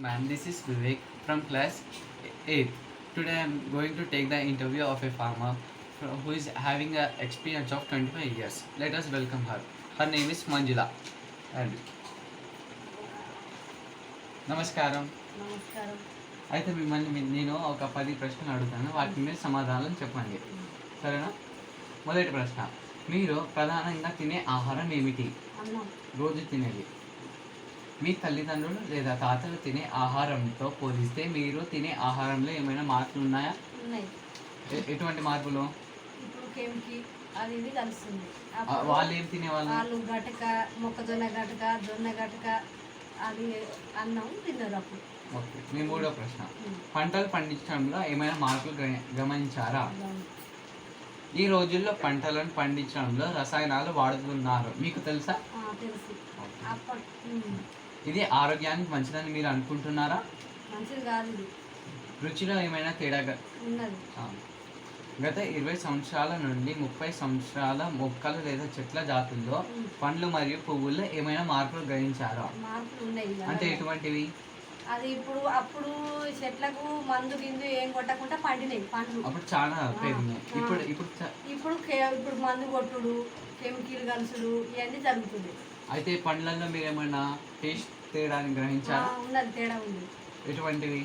Ma'am, this is Vivek from class 8th. Today I am going to take the interview of a farmer who is having an experience of 25 years. Let us welcome her. Her name is Manjula. And నమస్కారం. నమస్కారం. అయితే మిమ్మల్ని నేను ఒక 10 ప్రశ్నలు అడుగుతాను, వాటి మీద సమాధానాలు చెప్పండి, సరేనా? మొదటి ప్రశ్న, మీరు ప్రధానంగా తినే ఆహారం ఏమిటి? అన్నం. రోజు తినేది. మీ తల్లిదండ్రులు లేదా తాతలు తినే ఆహారంతో పోలిస్తే మీరు తినే ఆహారంలో ఏమైనా మార్పులు ఉన్నాయా? ఉన్నాయి. ఎటువంటి మార్పులు? ఇప్పుడు కెమికి అది ఇది కలుస్తుంది. వాళ్ళు ఏం తినేవాళ్ళు? వాళ్ళు గటక, మొక్కజొన్న గటక, జొన్న గటక, అది అన్నం తిన్నారు అప్పుడు. ఓకే. మీ మూడో ప్రశ్న, పంటలు పండించడంలో ఏమైనా మార్పులు గమనించారా? ఈ రోజుల్లో పంటలను పండించడంలో రసాయనాలు వాడుతున్నారు, మీకు తెలుసా? తెలుసు. ఇది ఆరోగ్యానికి మంచిదని మీరు అనుకుంటున్నారా? మంచిది కాదు ఇది. రుచిలో ఏమైనా తేడా ఉన్నది. గత 20 సంవత్సరాల నుండి 30 సంవత్సరాల మొక్కలు లేదా చెట్ల జాతుల్లో పండ్లు మరియు పువ్వుల్లో ఏమైనా మార్పులు గ్రహించారా? మార్పులు ఉన్నాయి. అంటే ఎటువంటివి? అది అప్పుడు చెట్లకు మందు గిందు ఏం కొట్టకుండా పండినాయి పండ్లు. అప్పుడు చాలా పెరిగినాయి. ఇప్పుడు ఇప్పుడు ఇప్పుడు మందు కొట్టుడు, కెమికల్ కలుసుడు ఇవన్నీ జరుగుతుంది. అయితే పండ్లలో మీరు ఏమైనా టేస్ట్ తేడాన్ని గ్రహించారా? ఉన్నది, తేడా ఉంది. ఎటువంటివి?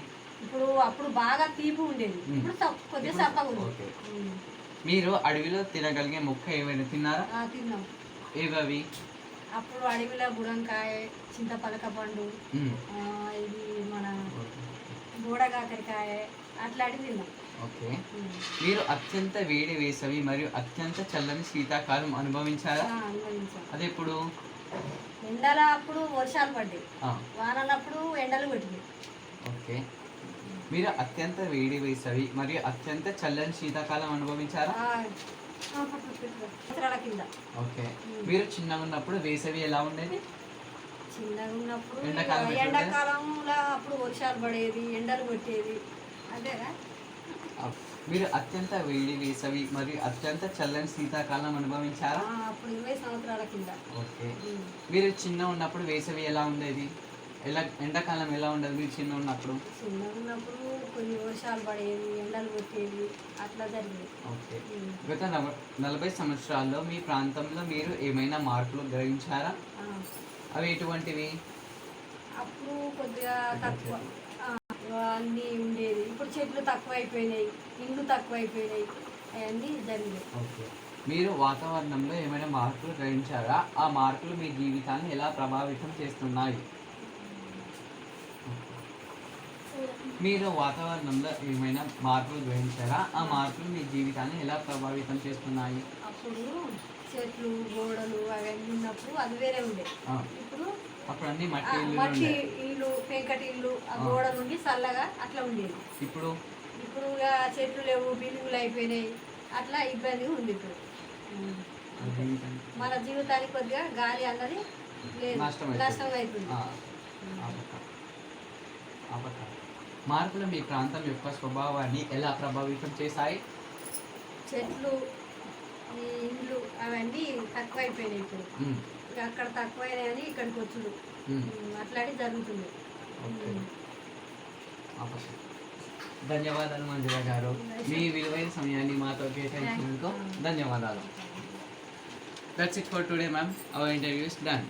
అప్పుడు బాగా తీపి ఉండేది, ఇప్పుడు కొద్దిగా సప్పగా ఉంది. మీరు అడవిలో తినగలిగే మొక్క ఏమైనా తిన్నారా? తిన్నాం. ఏవవి? అప్పుడు అడవిలో బుడంకాయ, చింతపలక పండు, ఇది మన బోడగాకరికాయ అట్లాంటివి తిన్నాం. ఓకే. మీరు అత్యంత వేడి వేసవి మరియు అత్యంత చల్లని శీతాకాలం అనుభవించారా? అది ఎప్పుడు? ఎండల అప్పుడు వర్షాలు పడ్డాయి, వానలప్పుడు ఎండలు కొట్టినాయి. ఓకే. మీరు అత్యంత వేడి వేసవి మరియు అత్యంత చల్లని శీతాకాలం అనుభవించారా? కింద. ఓకే. మీరు చిన్నగా ఉన్నప్పుడు వేసవి ఎలా ఉండేది? చిన్నగా ఉన్నప్పుడు ఎండాకాలంలో అప్పుడు వర్షాలు పడేది, ఎండలు కొట్టేది. అంతేనా? మీరు అత్యంత వేడి వేసవి మరియు అత్యంత చల్లని శీతాకాలం అనుభవించారా? అప్పుడు 20 సంవత్సరాల కింద. ఓకే. మీరు చిన్న ఉన్నప్పుడు వేసవి ఎలా ఉండేది? ఎండాకాలం ఎలా ఉండదు మీరు చిన్న ఉన్నప్పుడు? చిన్నగా ఉన్నప్పుడు కొన్ని వర్షాలు పడేది, ఎండలు కొట్టేది, అట్లా జరిగేది. ఓకే. గత 40 సంవత్సరాల్లో మీ ప్రాంతంలో మీరు ఏమైనా మార్పులు గ్రహించారా? అవి ఎటువంటివి? అప్పుడు కొద్దిగా తక్కువ అన్నీ ఉండేది, ఇప్పుడు చెట్లు తక్కువైపోయినాయి, ఇండ్లు తక్కువైపోయినాయి, అవన్నీ జరిగినాయి. ఓకే. మీరు వాతావరణంలో ఏమైనా మార్పులు గ్రహించారా? ఆ మార్పులు మీ జీవితాన్ని ఎలా ప్రభావితం చేస్తున్నాయి? మీరు వాతావరణంలో ఏమైనా మార్పులు గ్రహించారా? ఆ మార్పులు మీ జీవితాన్ని ఎలా ప్రభావితం చేస్తున్నాయి? అప్పుడు చెట్లు, గోడలు అవన్నీ ఉన్నప్పుడు అది వేరే ఉండే. ఇప్పుడు అప్పుడు అన్ని మట్టి ఇల్లు, పెంకటి ఇల్లు, ఆ గోడ నుండి చల్లగా అట్లా ఉండేది. ఇప్పుడు చెట్లు లేవు, బిల్డింగులు అయిపోయినాయి, అట్లా ఇబ్బంది ఉంది. ఇప్పుడు మన జీవితానికి కొద్దిగా గాలి అన్నది నష్టం అవుతుంది. మార్పులు మీ ప్రాంతం యొక్క స్వభావాన్ని ఎలా ప్రభావితం చేశాయి? చెట్లు, ఈ ఇండ్లు అవన్నీ తక్కువైపోయినాయి. ఇప్పుడు అక్కడ తక్కువైనాయని ఇక్కడికి వచ్చుడు, అట్లాంటివి జరుగుతుంది. ధన్యవాదాలు మంజుల గారు, మీ విలువైన సమయాన్ని మాతో కేటాయించినందుకు ధన్యవాదాలు. That's it for today, ma'am. Our interview is done.